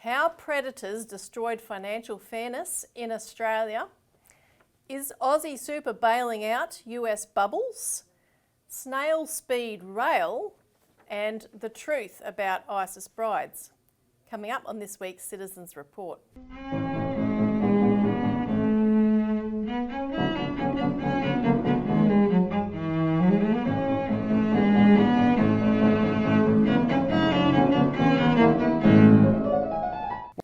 How predators destroyed financial fairness in Australia. Is Aussie super bailing out US bubbles? Snail-speed rail, and the truth about ISIS brides. Coming up on this week's Citizens Report.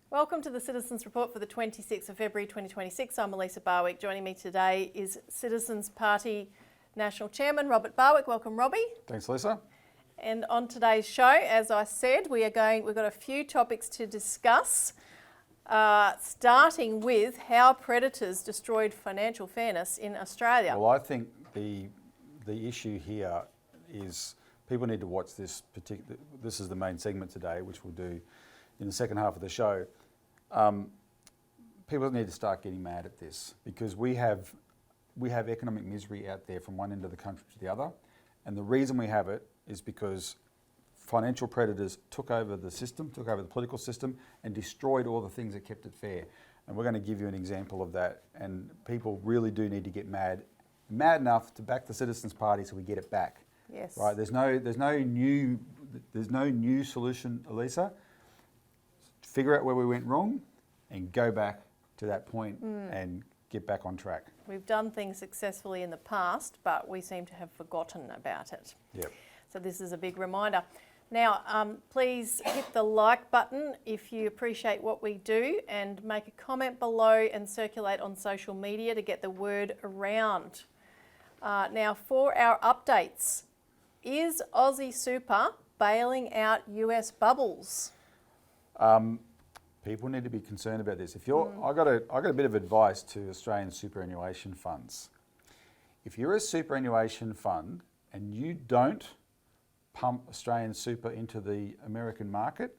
Welcome to the Citizens Report for the 26th of February 2026. I'm Elisa Barwick. Joining me today is Citizens Party National Chairman Robert Barwick. Welcome, Robbie. Thanks, Lisa. And on today's show, as I said, we've got a few topics to discuss, starting with how predators destroyed financial fairness in Australia. Well, I think the issue here is people need to watch this particular. This is the main segment today, which we'll do in the second half of the show. People need to start getting mad at this because we have economic misery out there from one end of the country to the other, and the reason we have it is because financial predators took over the system, took over the political system, and destroyed all the things that kept it fair. And we're going to give you an example of that. And people really do need to get mad enough to back the Citizens Party so we get it back. Yes. Right. There's no new solution, Elisa. Figure out where we went wrong, and go back to that point and get back on track. We've done things successfully in the past, but we seem to have forgotten about it. Yep. So this is a big reminder. Now, please hit the like button if you appreciate what we do, and make a comment below and circulate on social media to get the word around. Now, for our updates, is Aussie Super bailing out US bubbles? People need to be concerned about this. If you're, I got a bit of advice to Australian superannuation funds. If you're a superannuation fund and you don't pump Australian super into the American market,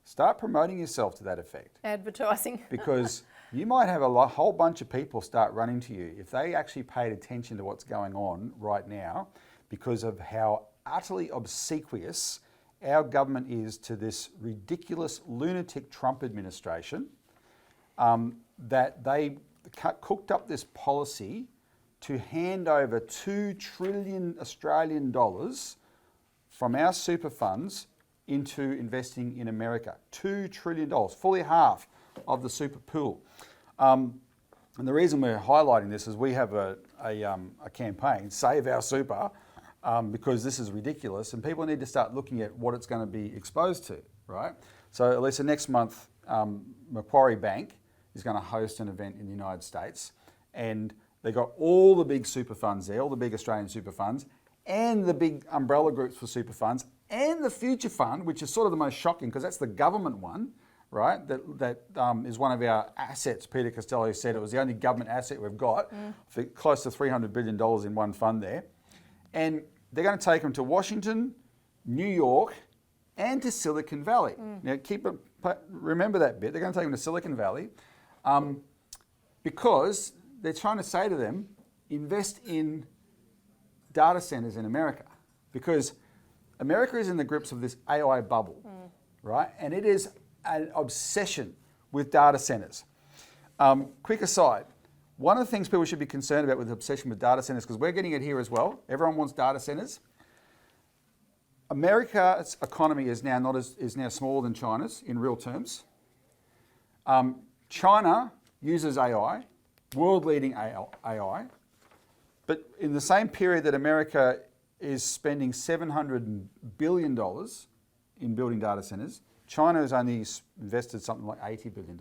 start promoting yourself to that effect. Advertising. Because you might have a whole bunch of people start running to you if they actually paid attention to what's going on right now, because of how utterly obsequious our government is to this ridiculous lunatic Trump administration, that they cooked up this policy to hand over 2 trillion Australian dollars from our super funds into investing in America. $2 trillion, fully half of the super pool. And the reason we're highlighting this is we have a campaign, Save Our Super, because this is ridiculous, and people need to start looking at what it's going to be exposed to, right? So, Elisa, next month, Macquarie Bank is going to host an event in the United States, and they got all the big super funds there, all the big Australian super funds, and the big umbrella groups for super funds, and the Future Fund, which is sort of the most shocking because that's the government one, right? That is one of our assets. Peter Costello said it was the only government asset we've got, for close to $300 billion in one fund there. And they're going to take them to Washington, New York, and to Silicon Valley. Now, remember that bit. They're going to take them to Silicon Valley because they're trying to say to them, invest in data centers in America, because America is in the grips of this AI bubble, right? And it is an obsession with data centers. Quick aside. One of the things people should be concerned about with the obsession with data centers, because we're getting it here as well, everyone wants data centers. America's economy is now smaller than China's in real terms. China uses AI, world-leading AI, but in the same period that America is spending $700 billion in building data centers, China has only invested something like $80 billion.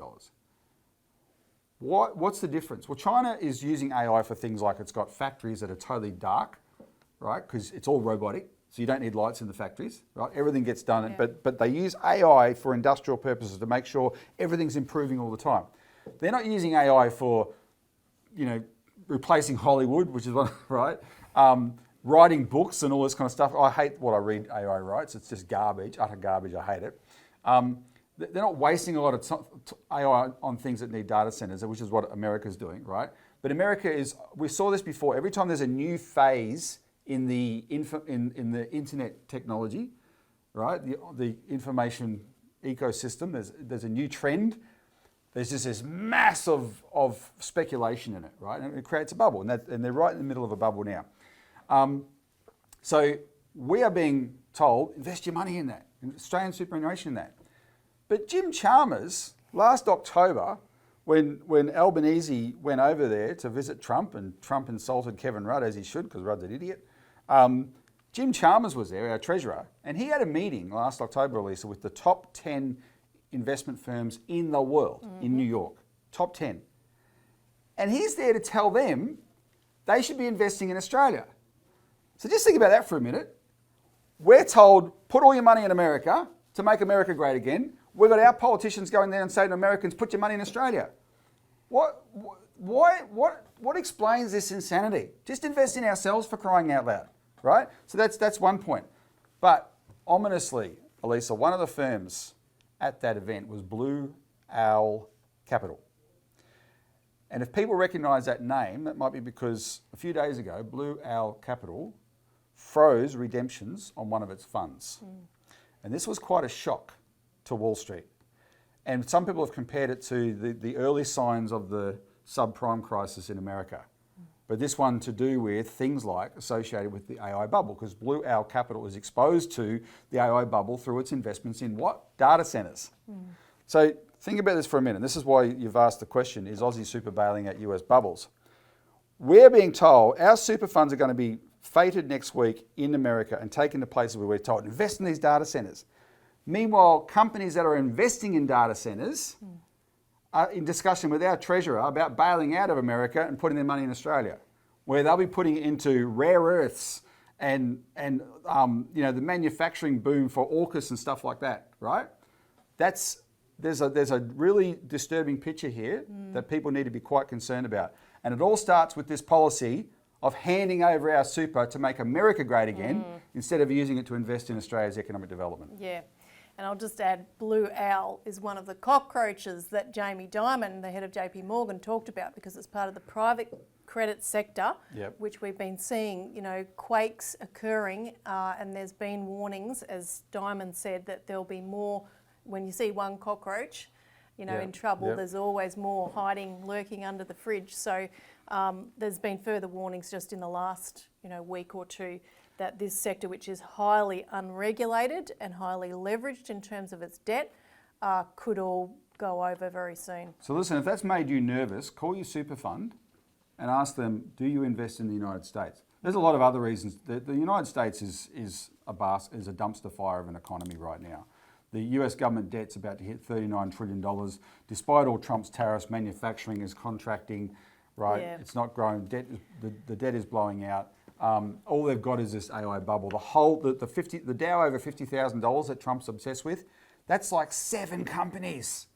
What's the difference? Well, China is using AI for things like it's got factories that are totally dark, right? Because it's all robotic, so you don't need lights in the factories, right? Everything gets done, yeah. But they use AI for industrial purposes to make sure everything's improving all the time. They're not using AI for, replacing Hollywood, which is what, right? Writing books and all this kind of stuff. I hate what I read AI writes. It's just garbage, utter garbage. I hate it. They're not wasting a lot of AI on things that need data centers, which is what America's doing, right? But America is, we saw this before, every time there's a new phase in the internet technology, right? The information ecosystem. There's a new trend. There's just this mass of speculation in it, right? And it creates a bubble, and they're right in the middle of a bubble now. So we are being told, invest your money in that, Australian superannuation in that. But Jim Chalmers, last October, when Albanese went over there to visit Trump, and Trump insulted Kevin Rudd, as he should, because Rudd's an idiot, Jim Chalmers was there, our treasurer, and he had a meeting last October, Elisa, with the top 10 investment firms in the world, in New York, top 10. And he's there to tell them they should be investing in Australia. So just think about that for a minute. We're told, put all your money in America to make America great again. We've got our politicians going there and saying to Americans, put your money in Australia. What explains this insanity? Just invest in ourselves, for crying out loud, right? So that's one point. But ominously, Elisa, one of the firms at that event was Blue Owl Capital. And if people recognise that name, that might be because a few days ago, Blue Owl Capital froze redemptions on one of its funds. And this was quite a shock to Wall Street. And some people have compared it to the early signs of the subprime crisis in America. But this one to do with things like associated with the AI bubble, because Blue Owl Capital is exposed to the AI bubble through its investments in what? Data centres. So think about this for a minute. This is why you've asked the question, is Aussie super bailing out US bubbles? We're being told our super funds are going to be fated next week in America and taken to places where we're told, invest in these data centres. Meanwhile, companies that are investing in data centres are in discussion with our treasurer about bailing out of America and putting their money in Australia, where they'll be putting it into rare earths and the manufacturing boom for AUKUS and stuff like that, right? There's a really disturbing picture here that people need to be quite concerned about. And it all starts with this policy of handing over our super to make America great again instead of using it to invest in Australia's economic development. Yeah. And I'll just add, Blue Owl is one of the cockroaches that Jamie Dimon, the head of JP Morgan, talked about, because it's part of the private credit sector, which we've been seeing, quakes occurring, and there's been warnings, as Dimon said, that there'll be more. When you see one cockroach, in trouble, there's always more hiding, lurking under the fridge. So there's been further warnings just in the last, week or two, that this sector, which is highly unregulated and highly leveraged in terms of its debt, could all go over very soon. So listen, if that's made you nervous, call your super fund and ask them, do you invest in the United States? There's a lot of other reasons. The United States is a dumpster fire of an economy right now. The US government debt's about to hit $39 trillion. Despite all Trump's tariffs, manufacturing is contracting, right? Yeah. It's not growing. The debt is blowing out. All they've got is this AI bubble. The Dow over $50,000 that Trump's obsessed with, that's like 7 companies.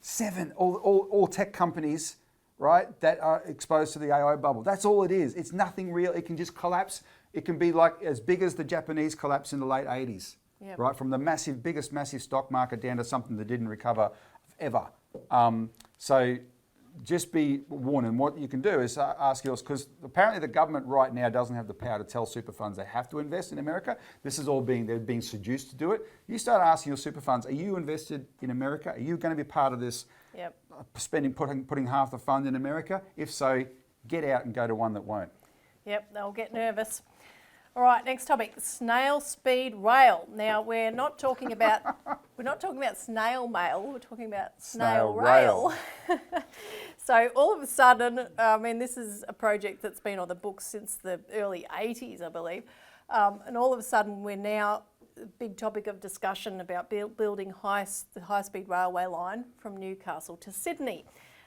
7, all tech companies, right, that are exposed to the AI bubble. That's all it is. It's nothing real. It can just collapse. It can be like as big as the Japanese collapse in the late 80s, right? From the biggest massive stock market down to something that didn't recover ever. So just be warned. And what you can do is ask yours, because apparently the government right now doesn't have the power to tell super funds they have to invest in America. This is all they're being seduced to do it. You start asking your super funds, are you invested in America? Are you going to be part of this putting half the fund in America? If so, get out and go to one that won't. Yep, they'll get nervous. All right, next topic, snail-speed rail. Now, we're not talking about snail mail, we're talking about snail rail. So all of a sudden, this is a project that's been on the books since the early 80s, I believe, and all of a sudden we're now a big topic of discussion about building the high-speed railway line from Newcastle to Sydney.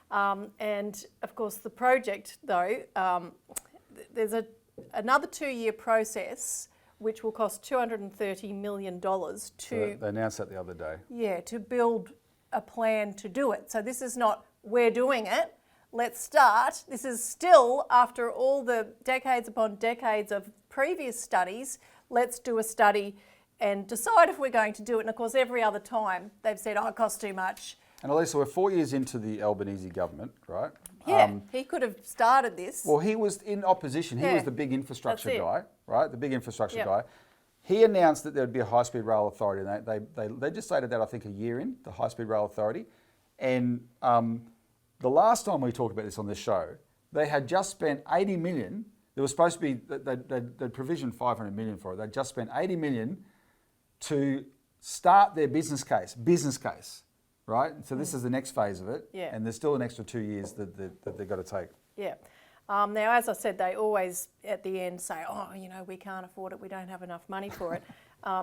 And of course the project, though, there's another 2-year process which will cost $230 million So they announced that the other day. Yeah, to build a plan to do it. So this is not, we're doing it, let's start. This is still, after all the decades upon decades of previous studies, let's do a study and decide if we're going to do it. And of course, every other time they've said, it costs too much. And Elisa, we're 4 years into the Albanese government, right? Yeah, he could have started this. Well, he was in opposition. He was the big infrastructure guy, right? The big infrastructure guy. He announced that there would be a high-speed rail authority, and they legislated that, I think, a year in, the high-speed rail authority. And the last time we talked about this on this show, they had just spent 80 million. There was supposed to be, they'd provisioned 500 million for it. They'd just spent 80 million to start their business case, right? So this is the next phase of it. Yeah. And there's still an extra 2 years that they've got to take. Yeah. Now, as I said, they always at the end say, oh, we can't afford it, we don't have enough money for it,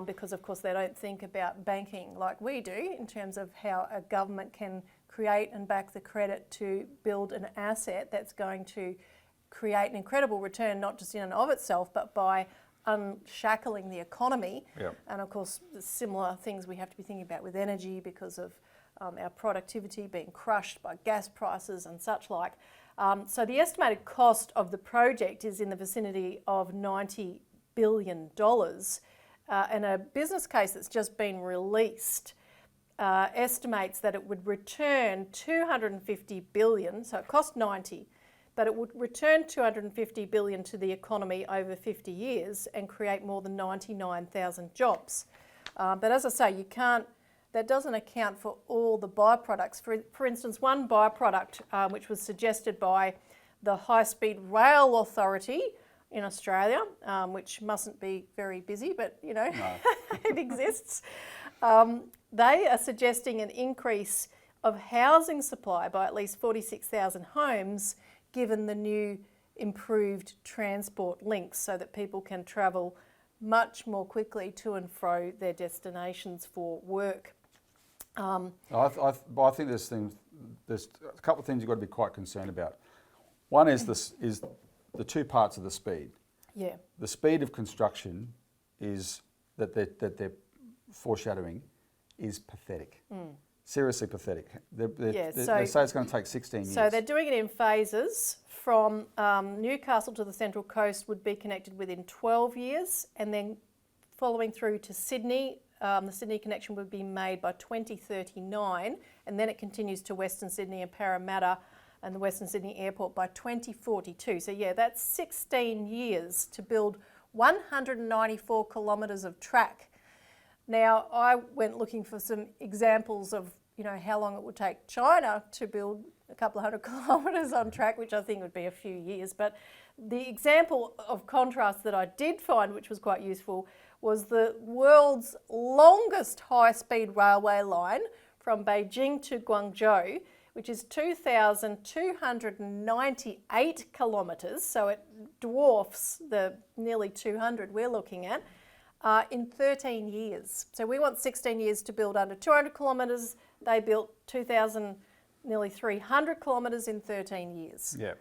because of course they don't think about banking like we do in terms of how a government can create and back the credit to build an asset that's going to create an incredible return, not just in and of itself, but by unshackling the economy. Yep. And of course, the similar things we have to be thinking about with energy because of our productivity being crushed by gas prices and such like. So the estimated cost of the project is in the vicinity of $90 billion, and a business case that's just been released estimates that it would return $250 billion, so it cost 90, but it would return $250 billion to the economy over 50 years and create more than 99,000 jobs. But as I say, that doesn't account for all the byproducts. For instance, one byproduct which was suggested by the High Speed Rail Authority in Australia, which mustn't be very busy, but no. It exists. They are suggesting an increase of housing supply by at least 46,000 homes, given the new improved transport links, so that people can travel much more quickly to and fro their destinations for work. I think there's a couple of things you've got to be quite concerned about. One is the two parts of the speed. Yeah. The speed of construction is that they're foreshadowing is pathetic. Seriously pathetic. They say it's going to take 16 years. So they're doing it in phases. From Newcastle to the Central Coast would be connected within 12 years, and then following through to Sydney, the Sydney connection would be made by 2039, and then it continues to Western Sydney and Parramatta and the Western Sydney Airport by 2042. So yeah, that's 16 years to build 194 kilometres of track. Now, I went looking for some examples of how long it would take China to build a couple of 100 kilometres on track, which I think would be a few years. But the example of contrast that I did find, which was quite useful, was the world's longest high-speed railway line from Beijing to Guangzhou, which is 2,298 kilometres, so it dwarfs the nearly 200 we're looking at, in 13 years. So we want 16 years to build under 200 kilometres. They built 2,000, nearly 300 kilometres in 13 years. Yeah.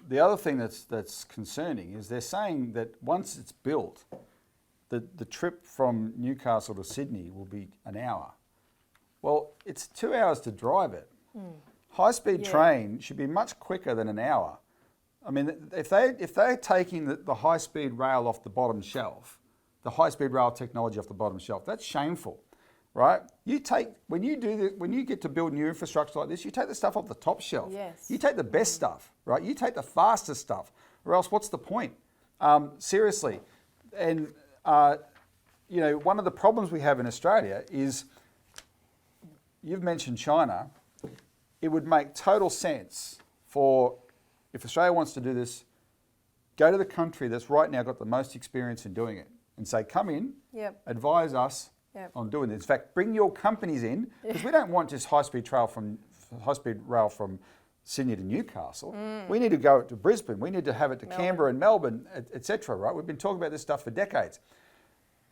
The other thing that's concerning is they're saying that once it's built, the trip from Newcastle to Sydney will be an hour. Well, it's 2 hours to drive it. High-speed train should be much quicker than an hour. I mean, if they're taking the high-speed rail off the bottom shelf, the high-speed rail technology off the bottom shelf, that's shameful, right? When you get to build new infrastructure like this, you take the stuff off the top shelf. Yes. You take the best stuff, right? You take the fastest stuff, or else what's the point? Seriously, and one of the problems we have in Australia is, you've mentioned China. It would make total sense if Australia wants to do this, go to the country that's right now got the most experience in doing it and say, come in, advise us on doing this. In fact, bring your companies in, because we don't want just high-speed rail from Sydney to Newcastle. We need to go to Brisbane. We need to have it to Canberra and Melbourne, etc. Right? We've been talking about this stuff for decades.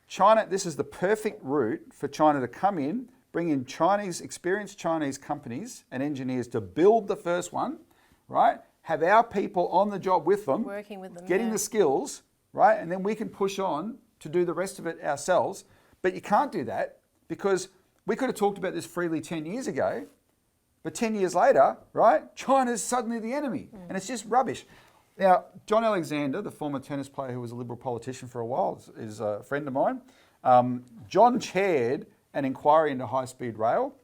China, this is the perfect route for China to come in, bring in experienced Chinese companies and engineers to build the first one, right? Have our people on the job with them, working with them, getting the skills, right? And then we can push on to do the rest of it ourselves. But you can't do that, because we could have talked about this freely 10 years ago, but 10 years later, right, China's suddenly the enemy, and it's just rubbish. Now, John Alexander, the former tennis player who was a Liberal politician for a while, is a friend of mine. John chaired an inquiry into high-speed rail.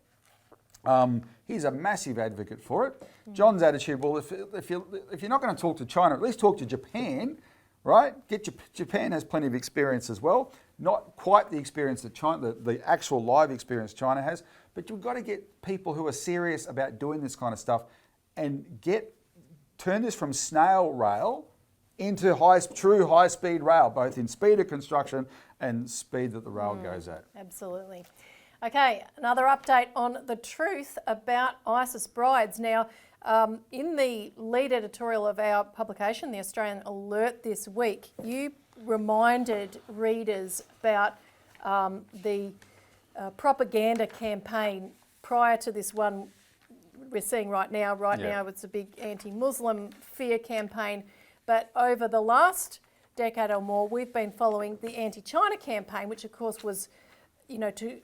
He's a massive advocate for it. John's attitude, well, if you're not going to talk to China, at least talk to Japan, right? Japan has plenty of experience as well. Not quite the experience that China, the actual live experience China has, but you've got to get people who are serious about doing this kind of stuff and turn this from snail rail into true high-speed rail, both in speed of construction and speed that the rail goes at. Absolutely. Okay, another update on the truth about ISIS brides. Now, in the lead editorial of our publication, The Australian Alert, this week, you reminded readers about the propaganda campaign prior to this one we're seeing right now. Right now it's a big anti-Muslim fear campaign, but over the last decade or more we've been following the anti-China campaign, which of course was, to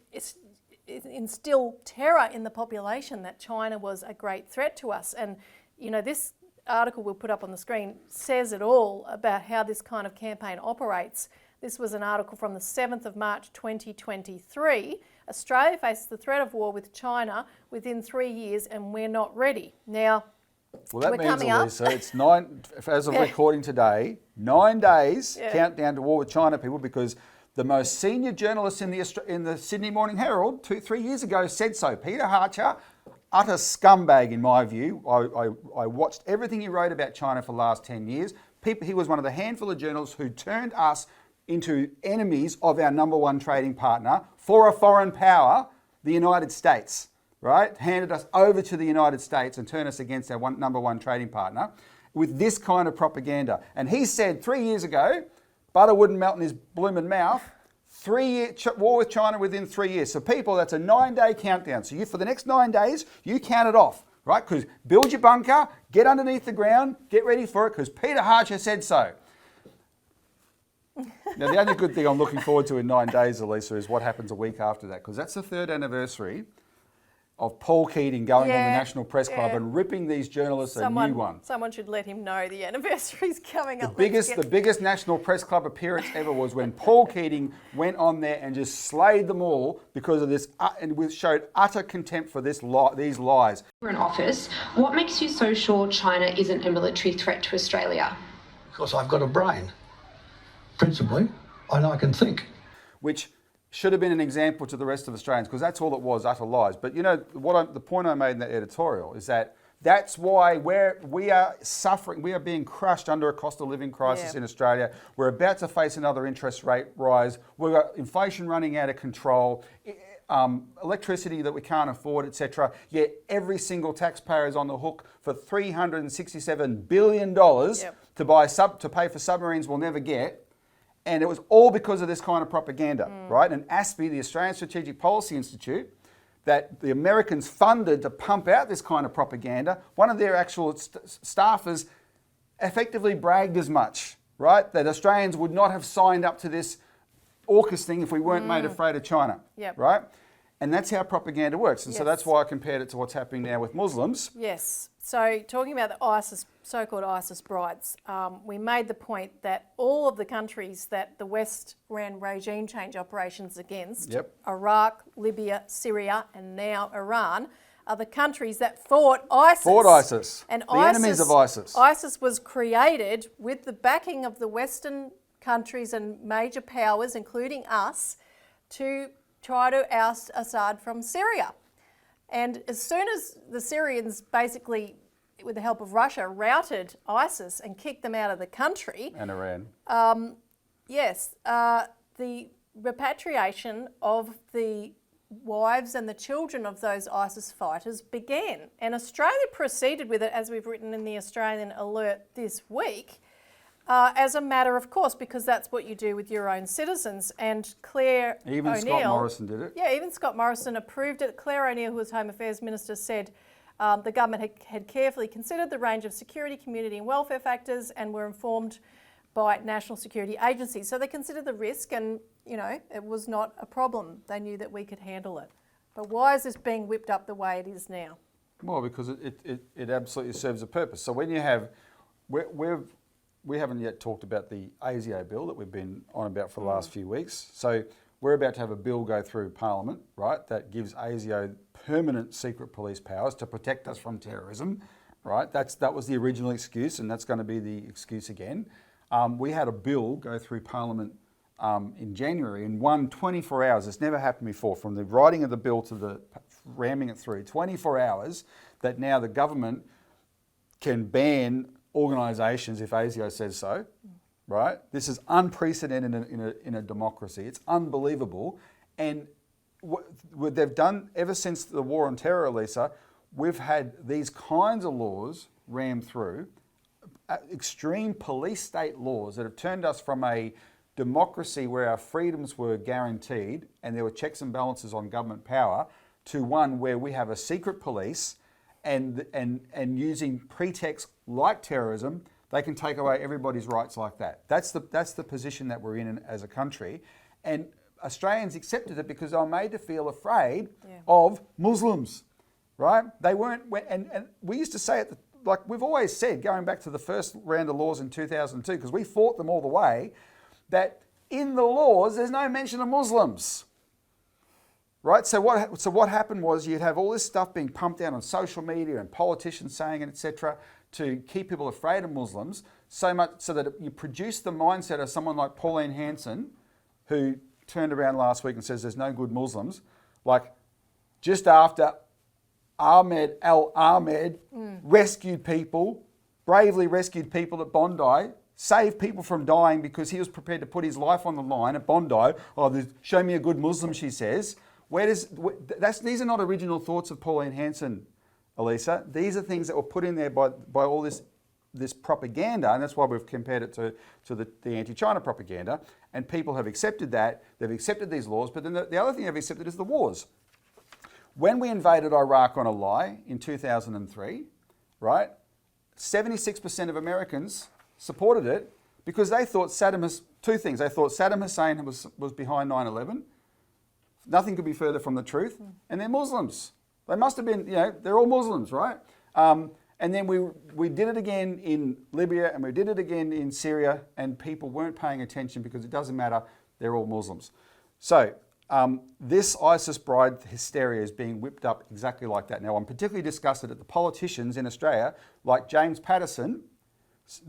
instill terror in the population that China was a great threat to us. And this article we'll put up on the screen says it all about how this kind of campaign operates. This was an article from the 7th of March 2023. Australia faces the threat of war with China within 3 years and we're not ready. Now, well, that means, Elisa, it's as of recording today, 9 days countdown to war with China, people, because the most senior journalist in the Sydney Morning Herald 3 years ago said so. Peter Harcher, utter scumbag in my view. I watched everything he wrote about China for the last 10 years. He was one of the handful of journalists who turned us into enemies of our number one trading partner for a foreign power, the United States, right? Handed us over to the United States and turned us against our number one trading partner with this kind of propaganda. And he said 3 years ago, butter wouldn't melt in his blooming mouth, war with China within 3 years. So people, that's a 9-day countdown. So for the next 9 days, you count it off, right? Because build your bunker, get underneath the ground, get ready for it, because Peter Harcher said so. Now, the only good thing I'm looking forward to in 9 days, Elisa, is what happens a week after that, because that's the 3rd anniversary of Paul Keating going on the National Press Club and ripping these journalists a new one. Someone should let him know the anniversary's coming up. The biggest National Press Club appearance ever was when Paul Keating went on there and just slayed them all because of this, and showed utter contempt for these lies. We're in office. What makes you so sure China isn't a military threat to Australia? Because I've got a brain, principally, and I can think. Which should have been an example to the rest of Australians, because that's all it was, utter lies. But the point I made in that editorial is that's why we are suffering, we are being crushed under a cost of living crisis in Australia. We're about to face another interest rate rise. We've got inflation running out of control, electricity that we can't afford, etc. Yet every single taxpayer is on the hook for $367 billion to pay for submarines we'll never get. And it was all because of this kind of propaganda, right? And ASPI, the Australian Strategic Policy Institute, that the Americans funded to pump out this kind of propaganda, one of their actual staffers effectively bragged as much, right? That Australians would not have signed up to this AUKUS thing if we weren't made afraid of China, right? And that's how propaganda works. And so that's why I compared it to what's happening now with Muslims. Yes. So talking about the so-called ISIS brides, we made the point that all of the countries that the West ran regime change operations against, Iraq, Libya, Syria, and now Iran, are the countries that fought ISIS. And the enemies of ISIS. ISIS was created with the backing of the Western countries and major powers, including us, to try to oust Assad from Syria. And as soon as the Syrians basically, with the help of Russia, routed ISIS and kicked them out of the country. And Iran. The repatriation of the wives and the children of those ISIS fighters began. And Australia proceeded with it, as we've written in the Australian Alert this week, as a matter of course, because that's what you do with your own citizens. And Claire O'Neill... Scott Morrison did it. Yeah, even Scott Morrison approved it. Claire O'Neill, who was Home Affairs Minister, said the government had carefully considered the range of security, community and welfare factors and were informed by national security agencies. So they considered the risk and, it was not a problem. They knew that we could handle it. But why is this being whipped up the way it is now? Well, because it absolutely serves a purpose. So when you have... We haven't yet talked about the ASIO bill that we've been on about for the last few weeks. So we're about to have a bill go through Parliament, right, that gives ASIO permanent secret police powers to protect us from terrorism, right? That was the original excuse, and that's going to be the excuse again. We had a bill go through Parliament in January in 24 hours. It's never happened before, from the writing of the bill to the ramming it through, 24 hours, that now the government can ban organisations if ASIO says so, right? This is unprecedented in a democracy. It's unbelievable. And what they've done ever since the war on terror, Elisa, we've had these kinds of laws rammed through, extreme police state laws that have turned us from a democracy where our freedoms were guaranteed and there were checks and balances on government power to one where we have a secret police and using pretexts like terrorism, they can take away everybody's rights like that. That's the position that we're in as a country. And Australians accepted it because they were made to feel afraid of Muslims, right? They weren't, and we used to say it, like we've always said, going back to the first round of laws in 2002, because we fought them all the way, that in the laws there's no mention of Muslims, right? So what happened was you'd have all this stuff being pumped out on social media and politicians saying it, etc., to keep people afraid of Muslims, so much so that you produce the mindset of someone like Pauline Hanson, who turned around last week and says there's no good Muslims, like just after Ahmed al-Ahmed rescued people, bravely rescued people at Bondi, saved people from dying because he was prepared to put his life on the line at Bondi. Oh, show me a good Muslim, she says. These are not original thoughts of Pauline Hanson, Elisa. These are things that were put in there by all this propaganda, and that's why we've compared it to the anti-China propaganda. And people have accepted that. They've accepted these laws, but then the other thing they've accepted is the wars. When we invaded Iraq on a lie in 2003, right, 76% of Americans supported it because they thought two things. They thought Saddam Hussein was behind 9/11. Nothing could be further from the truth. And they're Muslims. They must have been, they're all Muslims, right? And then we did it again in Libya and we did it again in Syria, and people weren't paying attention because it doesn't matter, they're all Muslims. So this ISIS bride hysteria is being whipped up exactly like that. Now, I'm particularly disgusted at the politicians in Australia like James Paterson,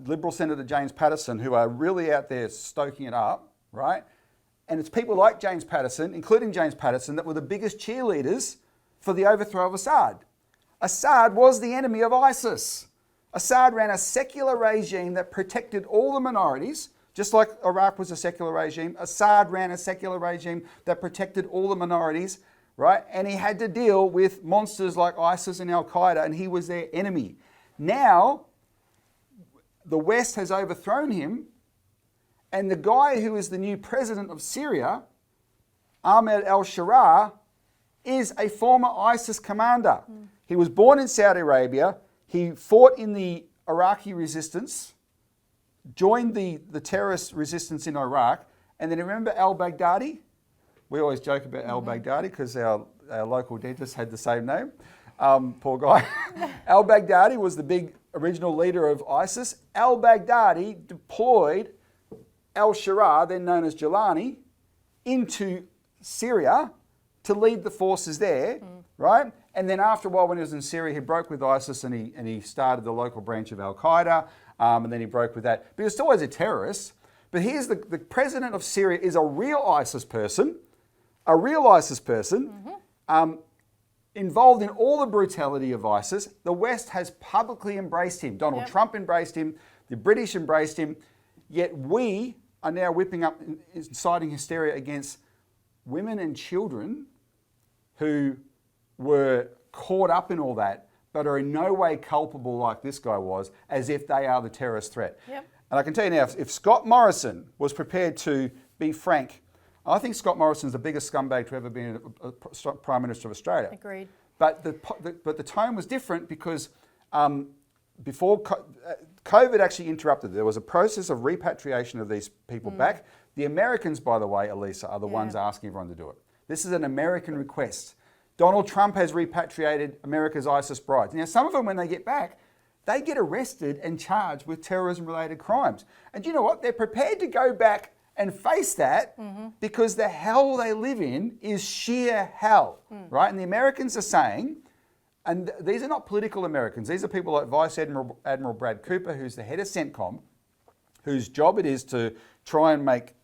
Liberal Senator James Paterson, who are really out there stoking it up, right? And it's people like James Paterson, including James Paterson, that were the biggest cheerleaders for the overthrow of Assad. Assad was the enemy of ISIS. Assad ran a secular regime that protected all the minorities, just like Iraq was a secular regime. Assad ran a secular regime that protected all the minorities, right? And he had to deal with monsters like ISIS and Al-Qaeda, and he was their enemy. Now, the West has overthrown him, and the guy who is the new president of Syria, Ahmed al-Sharaa, is a former ISIS commander. He was born in Saudi Arabia. He fought in the Iraqi resistance, joined the terrorist resistance in Iraq, and then remember al-Baghdadi? We always joke about al-Baghdadi because our local dentist had the same name. Poor guy. Al-Baghdadi was the big original leader of ISIS. Al-Baghdadi deployed al-Sharaa, then known as Jilani, into Syria to lead the forces there, right? And then after a while, when he was in Syria, he broke with ISIS and he started the local branch of Al-Qaeda, and then he broke with that. But he was still always a terrorist. But here's the president of Syria is a real ISIS person, involved in all the brutality of ISIS. The West has publicly embraced him. Donald Trump embraced him. The British embraced him. Yet we are now whipping up, inciting hysteria against women and children who were caught up in all that, but are in no way culpable like this guy was, as if they are the terrorist threat. Yep. And I can tell you now, if Scott Morrison was prepared to be frank, I think Scott Morrison's the biggest scumbag to ever be a Prime Minister of Australia. Agreed. But the tone was different because before COVID actually interrupted. There was a process of repatriation of these people back. The Americans, by the way, Elisa, are the ones asking everyone to do it. This is an American request. Donald Trump has repatriated America's ISIS brides. Now, some of them, when they get back, they get arrested and charged with terrorism-related crimes. And you know what? They're prepared to go back and face that because the hell they live in is sheer hell, right? And the Americans are saying, and these are not political Americans, these are people like Vice Admiral Brad Cooper, who's the head of CENTCOM, whose job it is to try and make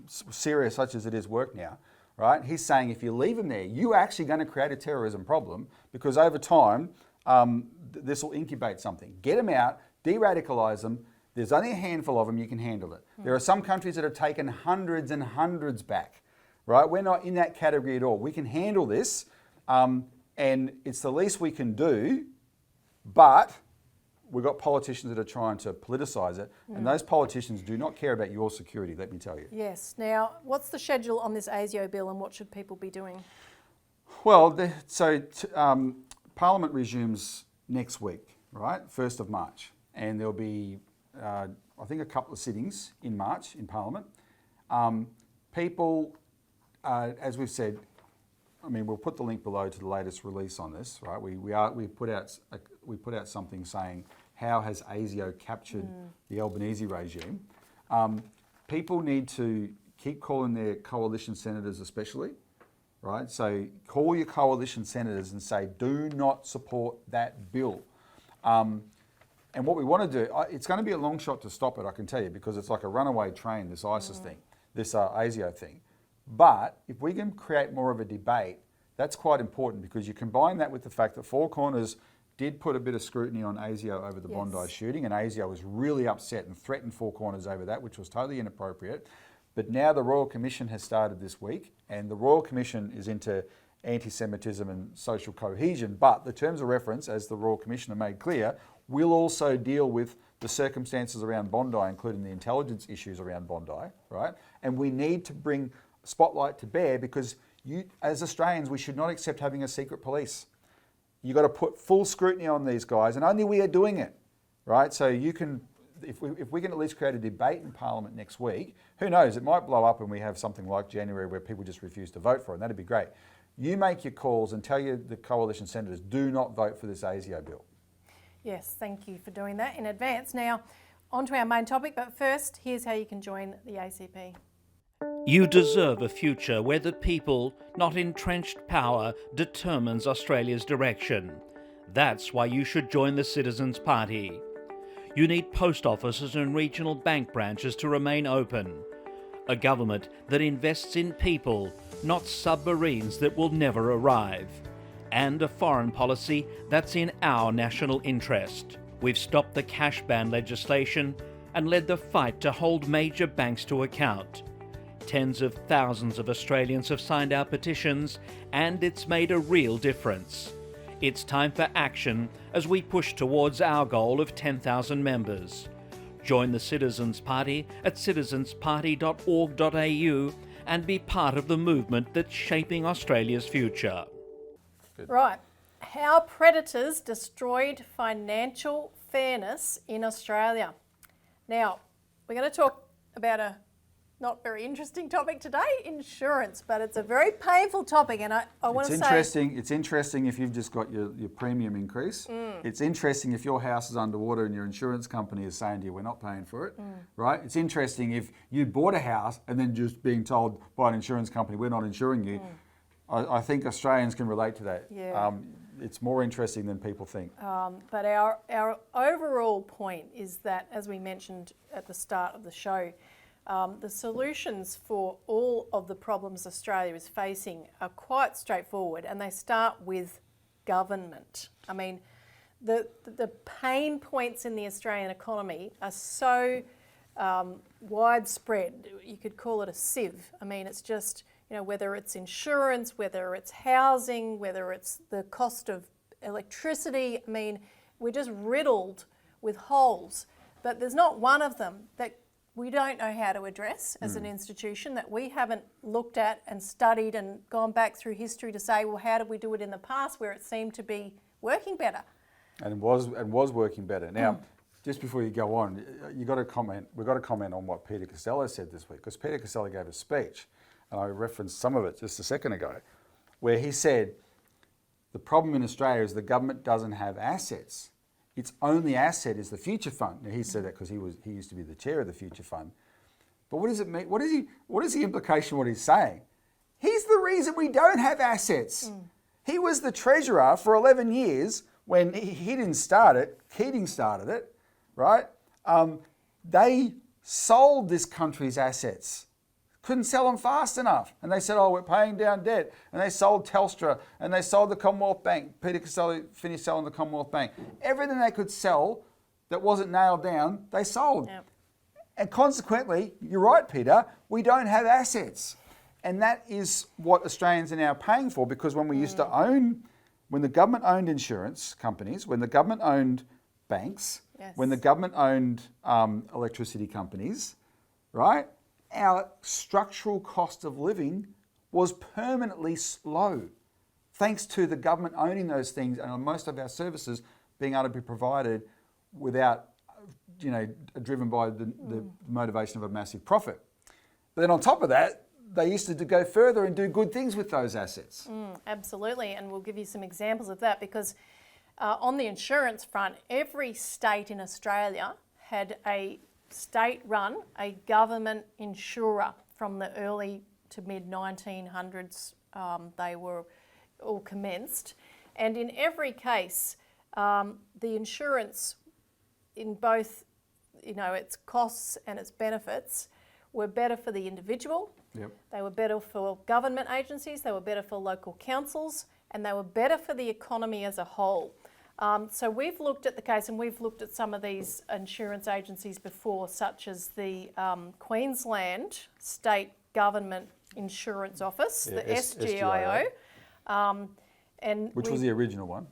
Syria, such as it is, work now, right? He's saying if you leave them there, you're actually going to create a terrorism problem because over time, this will incubate something. Get them out, de-radicalise them. There's only a handful of them, you can handle it. There are some countries that have taken hundreds and hundreds back, right? We're not in that category at all. We can handle this, and it's the least we can do, but we've got politicians that are trying to politicise it, and those politicians do not care about your security, let me tell you. Yes. Now, what's the schedule on this ASIO bill and what should people be doing? Well, Parliament resumes next week, right? 1st of March. And there'll be, I think, a couple of sittings in March in Parliament. People, as we've said, I mean, we'll put the link below to the latest release on this, right? We put out something saying, how has ASIO captured the Albanese regime? People need to keep calling their coalition senators especially, right? So call your coalition senators and say, do not support that bill. And what we want to do, it's going to be a long shot to stop it, I can tell you, because it's like a runaway train, this ISIS thing, this ASIO thing. But if we can create more of a debate, that's quite important because you combine that with the fact that Four Corners did put a bit of scrutiny on ASIO over the Bondi shooting, and ASIO was really upset and threatened Four Corners over that, which was totally inappropriate. But now the Royal Commission has started this week, and the Royal Commission is into anti-Semitism and social cohesion, but the terms of reference, as the Royal Commissioner made clear, will also deal with the circumstances around Bondi, including the intelligence issues around Bondi, right? And we need to bring spotlight to bear because as Australians, we should not accept having a secret police. You've got to put full scrutiny on these guys, and only we are doing it, right? So you can, if we can at least create a debate in Parliament next week, who knows, it might blow up and we have something like January where people just refuse to vote for it, and that'd be great. You make your calls and tell the coalition senators, do not vote for this ASIO bill. Yes, thank you for doing that in advance. Now, on to our main topic, but first, here's how you can join the ACP. You deserve a future where the people, not entrenched power, determines Australia's direction. That's why you should join the Citizens Party. You need post offices and regional bank branches to remain open. A government that invests in people, not submarines that will never arrive. And a foreign policy that's in our national interest. We've stopped the cash ban legislation and led the fight to hold major banks to account. Tens of thousands of Australians have signed our petitions, and it's made a real difference. It's time for action as we push towards our goal of 10,000 members. Join the Citizens Party at citizensparty.org.au and be part of the movement that's shaping Australia's future. Right. How predators destroyed financial fairness in Australia. Now, we're going to talk about a not very interesting topic today, insurance, but it's a very painful topic, and I want to say... It's interesting if you've just got your premium increase. It's interesting if your house is underwater and your insurance company is saying to you, we're not paying for it, right? It's interesting if you bought a house and then just being told by an insurance company, we're not insuring you. I think Australians can relate to that. Yeah. It's more interesting than people think. But our overall point is that, as we mentioned at the start of the show, the solutions for all of the problems Australia is facing are quite straightforward, and they start with government. I mean, the pain points in the Australian economy are so widespread. You could call it a sieve. I mean, it's just, whether it's insurance, whether it's housing, whether it's the cost of electricity. I mean, we're just riddled with holes, but there's not one of them that we don't know how to address as an institution, that we haven't looked at and studied and gone back through history to say, well, how did we do it in the past where it seemed to be working better? And it was working better. Now, just before you go on, we've got to comment on what Peter Costello said this week, because Peter Costello gave a speech, and I referenced some of it just a second ago, where he said, the problem in Australia is the government doesn't have assets. Its only asset is the Future Fund. Now, he said that because he used to be the chair of the Future Fund. But what does it mean? What is the implication of what he's saying? He's the reason we don't have assets. He was the treasurer for 11 years when he didn't start it. Keating started it, right? They sold this country's assets. Couldn't sell them fast enough. And they said, oh, we're paying down debt. And they sold Telstra and they sold the Commonwealth Bank. Peter Costello finished selling the Commonwealth Bank. Everything they could sell that wasn't nailed down, they sold. Yep. And consequently, you're right, Peter, we don't have assets. And that is what Australians are now paying for, because when we used to own, when the government owned insurance companies, when the government owned banks, Yes. when the government owned electricity companies, right, our structural cost of living was permanently low, thanks to the government owning those things and most of our services being able to be provided without, driven by the motivation of a massive profit. But then on top of that, they used to go further and do good things with those assets. Absolutely, and we'll give you some examples of that, because on the insurance front, every state in Australia had a state-run, a government insurer from the early to mid-1900s. They were all commenced. And in every case, the insurance in both, its costs and its benefits were better for the individual. Yep. They were better for government agencies, they were better for local councils, and they were better for the economy as a whole. So we've looked at the case, and we've looked at some of these insurance agencies before, such as the Queensland State Government Insurance Office, the SGIO. Which was the original one.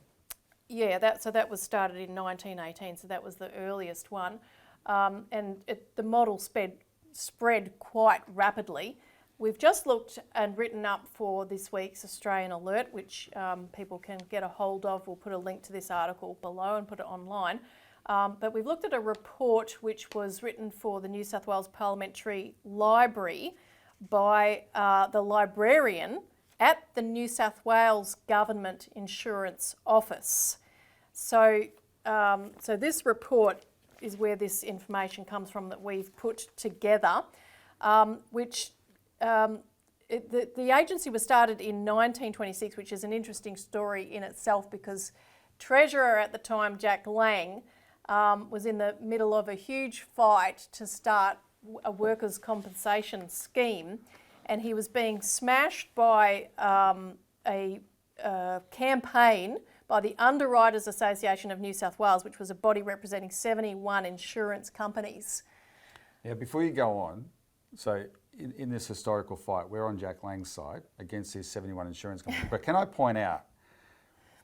Yeah, that was started in 1918, so that was the earliest one. The model spread quite rapidly. We've just looked and written up for this week's Australian Alert, which people can get a hold of. We'll put a link to this article below and put it online. But we've looked at a report which was written for the New South Wales Parliamentary Library by the librarian at the New South Wales Government Insurance Office. So this report is where this information comes from that we've put together, the agency was started in 1926, which is an interesting story in itself, because Treasurer at the time, Jack Lang, was in the middle of a huge fight to start a workers' compensation scheme, and he was being smashed by a campaign by the Underwriters Association of New South Wales, which was a body representing 71 insurance companies. Yeah, before you go on, so in this historical fight, we're on Jack Lang's side against these 71 insurance companies. But can I point out,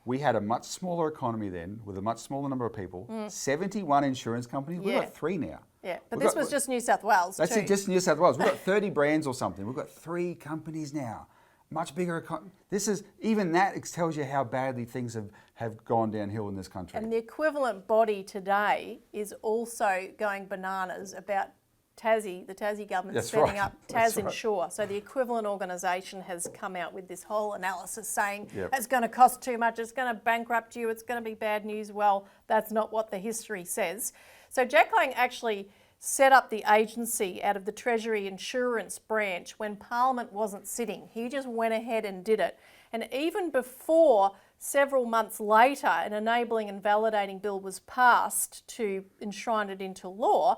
we had a much smaller economy then, with a much smaller number of people, 71 insurance companies. We've got 3 now. Yeah, but this was just New South Wales That's too. it, just New South Wales. We've got 30 brands or something. We've got 3 companies now. Much bigger economy. Even that tells you how badly things have gone downhill in this country. And the equivalent body today is also going bananas about the Tassie government setting up Insure. So the equivalent organisation has come out with this whole analysis saying it's going to cost too much, it's going to bankrupt you, it's going to be bad news. Well, that's not what the history says. So Jack Lang actually set up the agency out of the Treasury Insurance branch when Parliament wasn't sitting. He just went ahead and did it. And even before, several months later, an enabling and validating bill was passed to enshrine it into law,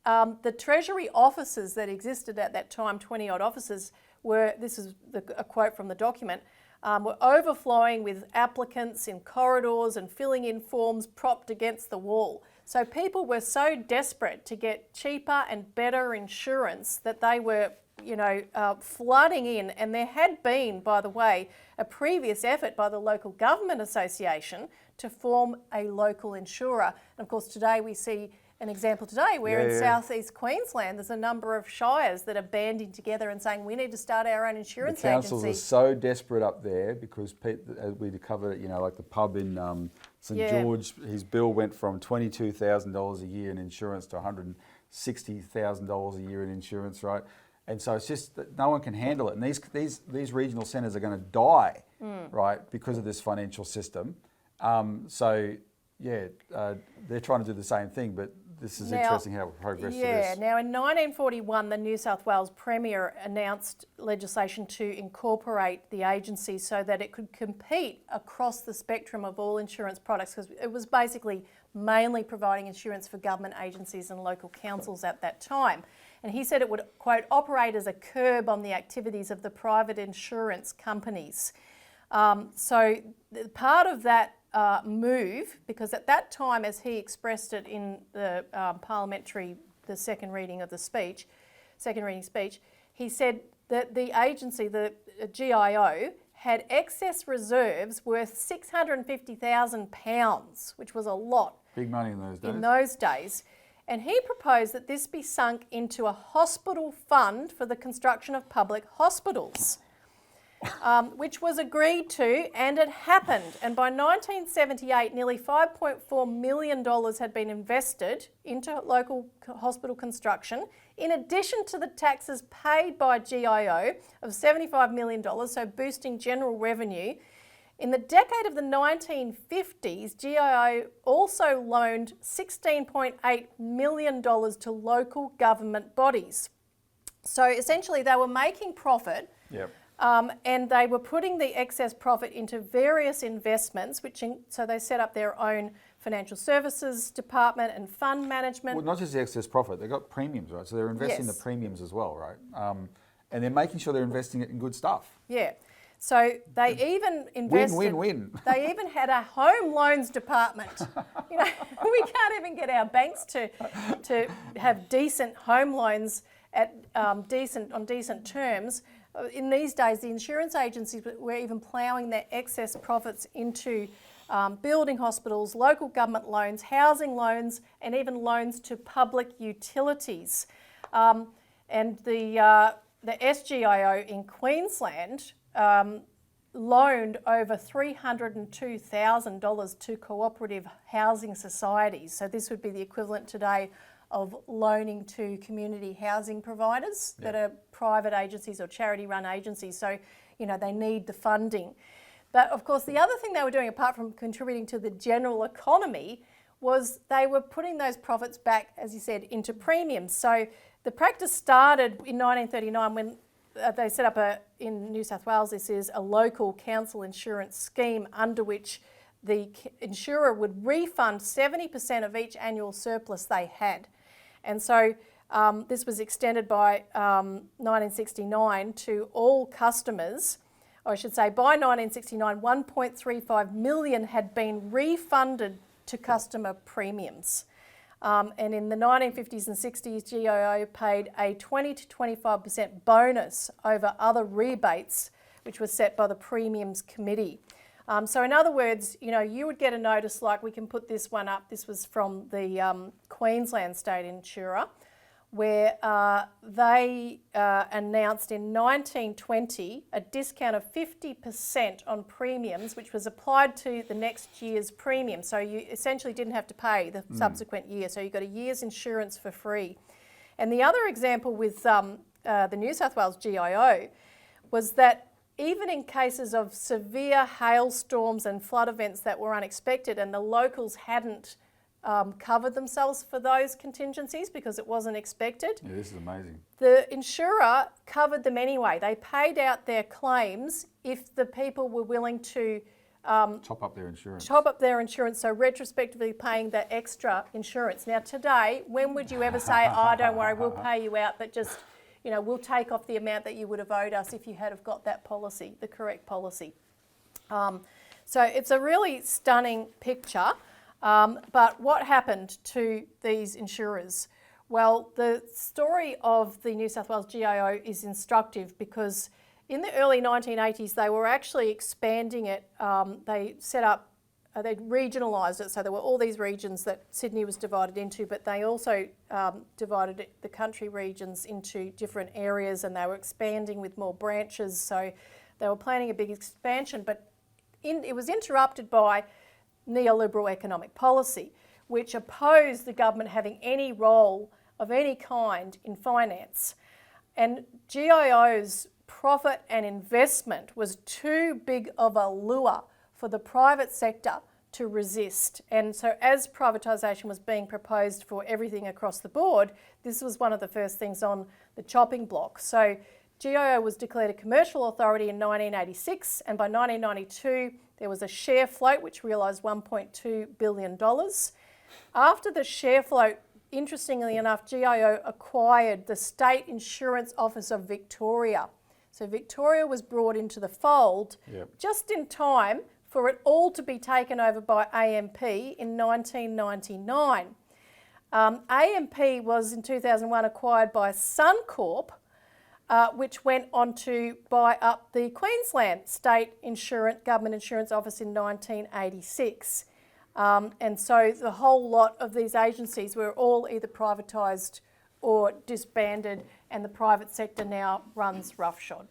the Treasury offices that existed at that time, 20-odd offices, this is a quote from the document, were overflowing with applicants in corridors and filling in forms propped against the wall. So people were so desperate to get cheaper and better insurance that they were, flooding in. And there had been, by the way, a previous effort by the Local Government Association to form a local insurer. And of course, today we see an example today where in southeast Queensland there's a number of shires that are banding together and saying we need to start our own insurance agency. The councils are so desperate up there because as we covered, like the pub in St George, his bill went from $22,000 a year in insurance to $160,000 a year in insurance, right? And so it's just that no one can handle it, and these regional centres are going to die, right, because of this financial system. They're trying to do the same thing, but This is Now- interesting how progressive it Yeah, is. now in 1941, the New South Wales Premier announced legislation to incorporate the agency so that it could compete across the spectrum of all insurance products, because it was basically mainly providing insurance for government agencies and local councils at that time. And he said it would, quote, operate as a curb on the activities of the private insurance companies. So part of that move, because at that time, as he expressed it in the the second reading speech, he said that the agency, the GIO, had excess reserves worth £650,000, which was a lot Big money in those days. in those days. And he proposed that this be sunk into a hospital fund for the construction of public hospitals. Which was agreed to, and it happened. And by 1978, nearly $5.4 million had been invested into local hospital construction, in addition to the taxes paid by GIO of $75 million, so boosting general revenue. In the decade of the 1950s, GIO also loaned $16.8 million to local government bodies. So essentially, they were making profit. Yep. And they were putting the excess profit into various investments, so they set up their own financial services department and fund management. Well, not just the excess profit, they've got premiums, right? So they're investing Yes. the premiums as well, right? And they're making sure they're investing it in good stuff. Yeah. So they even invested. Win. They even had a home loans department. You know, we can't even get our banks to have decent home loans at on decent terms. In these days, the insurance agencies were even ploughing their excess profits into building hospitals, local government loans, housing loans, and even loans to public utilities. And the SGIO in Queensland loaned over $302,000 to cooperative housing societies. So this would be the equivalent today of loaning to community housing providers that are private agencies or charity-run agencies. So, you know, they need the funding. But of course, the other thing they were doing, apart from contributing to the general economy, was they were putting those profits back, as you said, into premiums. So the practice started in 1939 when they set up in New South Wales, this is a local council insurance scheme under which the insurer would refund 70% of each annual surplus they had. And so this was extended by 1969 to all customers. Or I should say by 1969, 1.35 million had been refunded to customer premiums. And in the 1950s and 60s, GIO paid a 20 to 25% bonus over other rebates, which was set by the Premiums Committee. So in other words, you know, you would get a notice like, we can put this one up. This was from the Queensland State Insurer, where they announced in 1920 a discount of 50% on premiums, which was applied to the next year's premium. So you essentially didn't have to pay the subsequent year. So you got a year's insurance for free. And the other example with the New South Wales GIO was that even in cases of severe hailstorms and flood events that were unexpected and the locals hadn't covered themselves for those contingencies because it wasn't expected, Yeah, this is amazing. the insurer covered them anyway. They paid out their claims if the people were willing to Top up their insurance. so retrospectively paying that extra insurance. Now today, when would you ever say, oh, don't worry, we'll pay you out, but just, you know, we'll take off the amount that you would have owed us if you had have got that policy, the correct policy. So it's a really stunning picture. But what happened to these insurers? Well, the story of the New South Wales GIO is instructive because in the early 1980s, they were actually expanding it. They set up, they regionalised it, so there were all these regions that Sydney was divided into, but they also divided the country regions into different areas, and they were expanding with more branches, so they were planning a big expansion, but it was interrupted by neoliberal economic policy, which opposed the government having any role of any kind in finance. And GIO's profit and investment was too big of a lure for the private sector to resist. And so as privatisation was being proposed for everything across the board, this was one of the first things on the chopping block. So GIO was declared a commercial authority in 1986, and by 1992 there was a share float which realised $1.2 billion. After the share float, interestingly enough, GIO acquired the State Insurance Office of Victoria. So Victoria was brought into the fold just in time for it all to be taken over by AMP in 1999. AMP was in 2001 acquired by Suncorp, which went on to buy up the Queensland State Government Insurance Office in 1986. And so the whole lot of these agencies were all either privatised or disbanded, and the private sector now runs roughshod.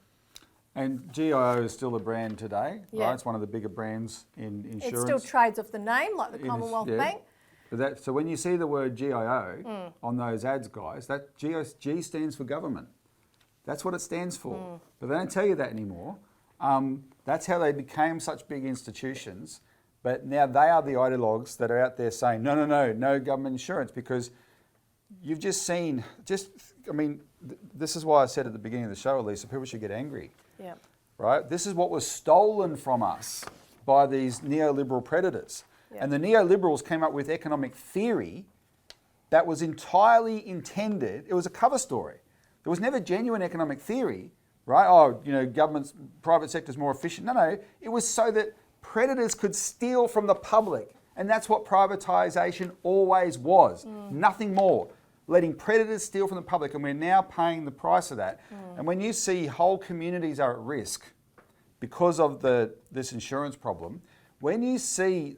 And GIO is still a brand today, Yeah. right? It's one of the bigger brands in insurance. It still trades off the name, like the Commonwealth Bank. But so when you see the word GIO on those ads, guys, that G stands for government. That's what it stands for. But they don't tell you that anymore. That's how they became such big institutions. But now they are the ideologues that are out there saying, no government insurance, because you've just seen, this is why I said at the beginning of the show, Elisa, people should get angry. Yeah. Right? This is what was stolen from us by these neoliberal predators. Yeah. And the neoliberals came up with economic theory that was entirely intended, it was a cover story. There was never genuine economic theory, right? Oh, government's, private sector's more efficient. No, it was so that predators could steal from the public. And that's what privatisation always was, nothing more. Letting predators steal from the public, and we're now paying the price of that. And when you see whole communities are at risk because of this insurance problem, when you see,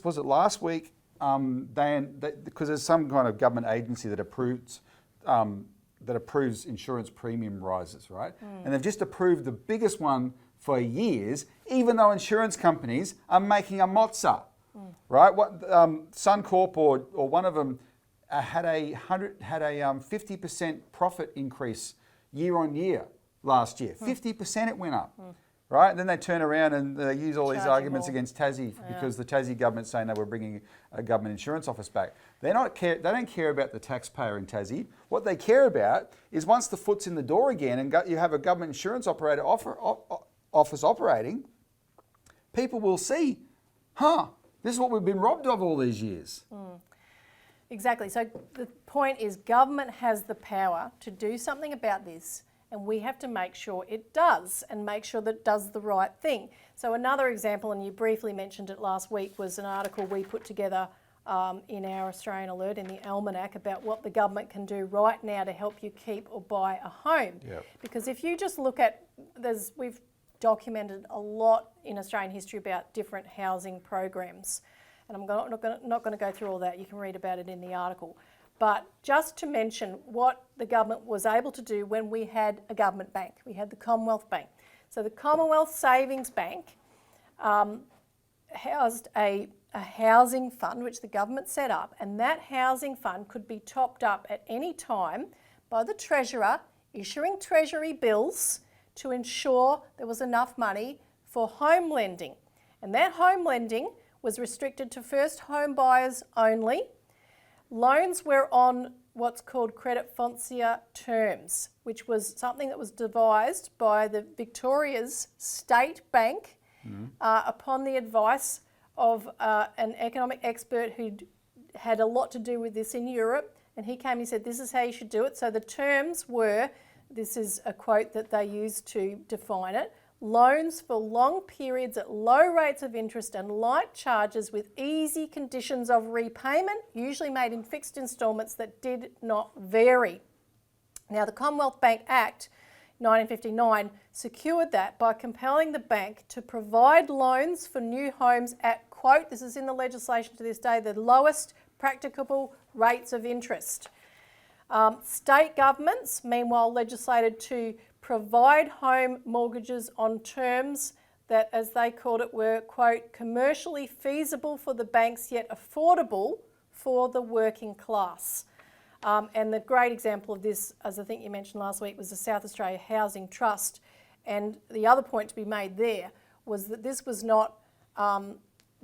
was it last week, because there's some kind of government agency that approves insurance premium rises, right? And they've just approved the biggest one for years, even though insurance companies are making a mozza, right? Suncorp or one of them had a 50% profit increase year on year last year. 50% it went up, right? And then they turn around and they use all these arguments against Tassie because the Tassie government's saying they were bringing a government insurance office back. They don't care about the taxpayer in Tassie. What they care about is once the foot's in the door again and you have a government insurance operator office operating, people will see, this is what we've been robbed of all these years. Exactly. So the point is government has the power to do something about this, and we have to make sure it does and make sure that it does the right thing. So another example, and you briefly mentioned it last week, was an article we put together in our Australian Alert in the Almanac about what the government can do right now to help you keep or buy a home. Yep. Because if you just look at, we've documented a lot in Australian history about different housing programs. And I'm not going to go through all that. You can read about it in the article. But just to mention what the government was able to do when we had a government bank. We had the Commonwealth Bank. So the Commonwealth Savings Bank housed a housing fund which the government set up, and that housing fund could be topped up at any time by the Treasurer issuing Treasury bills to ensure there was enough money for home lending. And that home lending was restricted to first home buyers only. Loans were on what's called credit foncier terms, which was something that was devised by the Victoria's State Bank upon the advice of an economic expert who had a lot to do with this in Europe. And he came and said, this is how you should do it. So the terms were, this is a quote that they used to define it, loans for long periods at low rates of interest and light charges with easy conditions of repayment, usually made in fixed instalments that did not vary. Now, the Commonwealth Bank Act 1959 secured that by compelling the bank to provide loans for new homes at, quote, this is in the legislation to this day, the lowest practicable rates of interest. State governments, meanwhile, legislated to provide home mortgages on terms that, as they called it, were, quote, commercially feasible for the banks yet affordable for the working class. And the great example of this, as I think you mentioned last week, was the South Australia Housing Trust. And the other point to be made there was that this was not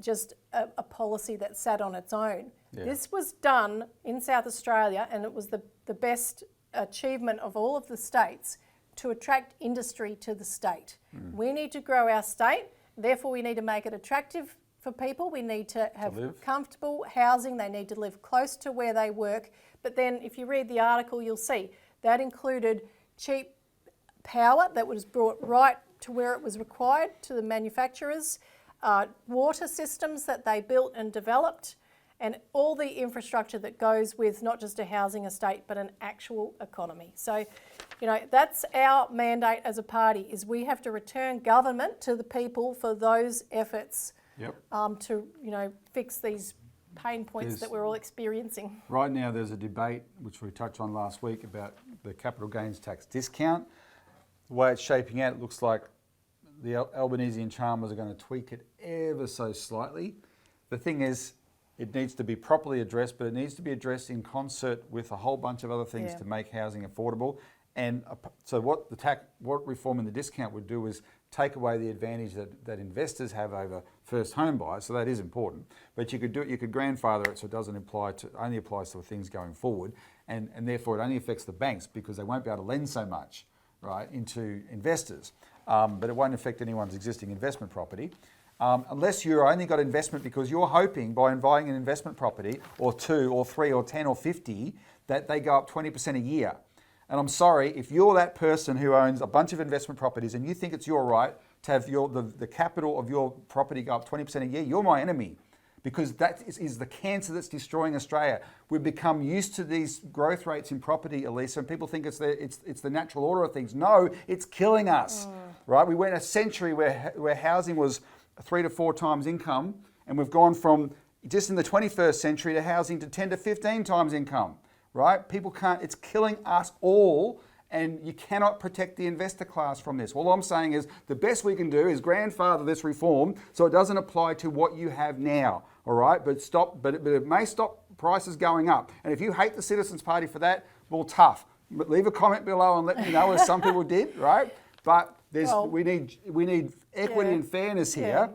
just a policy that sat on its own. Yeah. This was done in South Australia, and it was the best achievement of all of the states to attract industry to the state. We need to grow our state, therefore we need to make it attractive for people. We need to have comfortable housing. They need to live close to where they work. But then if you read the article, you'll see that included cheap power that was brought right to where it was required to the manufacturers, water systems that they built and developed, and all the infrastructure that goes with not just a housing estate but an actual economy. So, you know, that's our mandate as a party, is we have to return government to the people for those efforts to, you know, fix these pain points that we're all experiencing. Right now there's a debate, which we touched on last week, about the capital gains tax discount. The way it's shaping out, it looks like the Albanese and Chalmers are going to tweak it ever so slightly. The thing is, it needs to be properly addressed, but it needs to be addressed in concert with a whole bunch of other things to make housing affordable. And so what reform in the discount would do is take away the advantage that investors have over first home buyers. So that is important. But you could grandfather it so it doesn't only applies to things going forward, and therefore it only affects the banks because they won't be able to lend so much, right, into investors. But it won't affect anyone's existing investment property. Unless you've only got investment because you're hoping by buying an investment property, or 2 or 3 or 10 or 50, that they go up 20% a year. And I'm sorry, if you're that person who owns a bunch of investment properties and you think it's your right to have the capital of your property go up 20% a year, you're my enemy. Because that is the cancer that's destroying Australia. We've become used to these growth rates in property, Elisa, and people think it's the natural order of things. No, it's killing us, right? We went a century where housing was 3 to 4 times income, and we've gone from just in the 21st century to housing to 10 to 15 times income, right? People can't, it's killing us all, and you cannot protect the investor class from this. All I'm saying is the best we can do is grandfather this reform so it doesn't apply to what you have now, all right? But it may stop prices going up. And if you hate the Citizens Party for that, well, tough. But leave a comment below and let me know, as some people did, right? But we need equity and fairness here.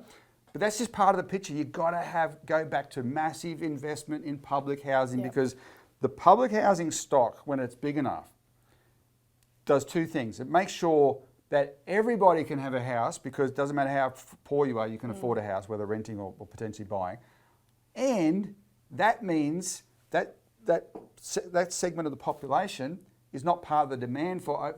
But that's just part of the picture. You've got to go back to massive investment in public housing, because the public housing stock, when it's big enough, does 2 things. It makes sure that everybody can have a house, because it doesn't matter how poor you are, you can afford a house, whether renting or potentially buying. And that means that segment of the population is not part of the demand for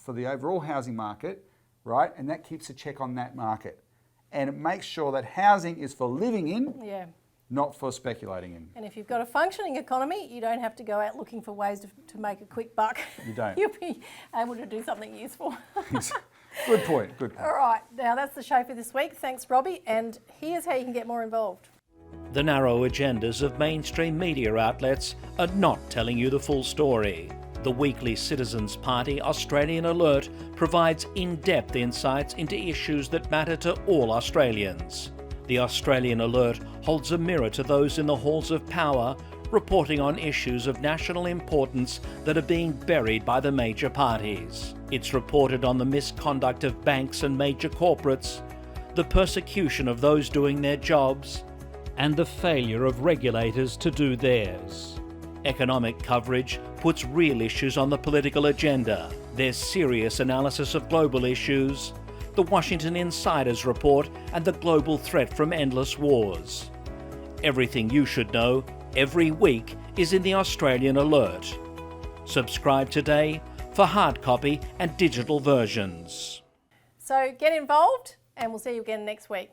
the overall housing market, right? And that keeps a check on that market. And it makes sure that housing is for living in, not for speculating in. And if you've got a functioning economy, you don't have to go out looking for ways to make a quick buck. You don't. You'll be able to do something useful. Good point, good point. All right, now that's the show for this week. Thanks, Robbie. And here's how you can get more involved. The narrow agendas of mainstream media outlets are not telling you the full story. The weekly Citizens Party Australian Alert provides in-depth insights into issues that matter to all Australians. The Australian Alert holds a mirror to those in the halls of power, reporting on issues of national importance that are being buried by the major parties. It's reported on the misconduct of banks and major corporates, the persecution of those doing their jobs, and the failure of regulators to do theirs. Economic coverage puts real issues on the political agenda. There's serious analysis of global issues, the Washington Insiders report, and the global threat from endless wars. Everything you should know every week is in the Australian Alert. Subscribe today for hard copy and digital versions. So get involved, and we'll see you again next week.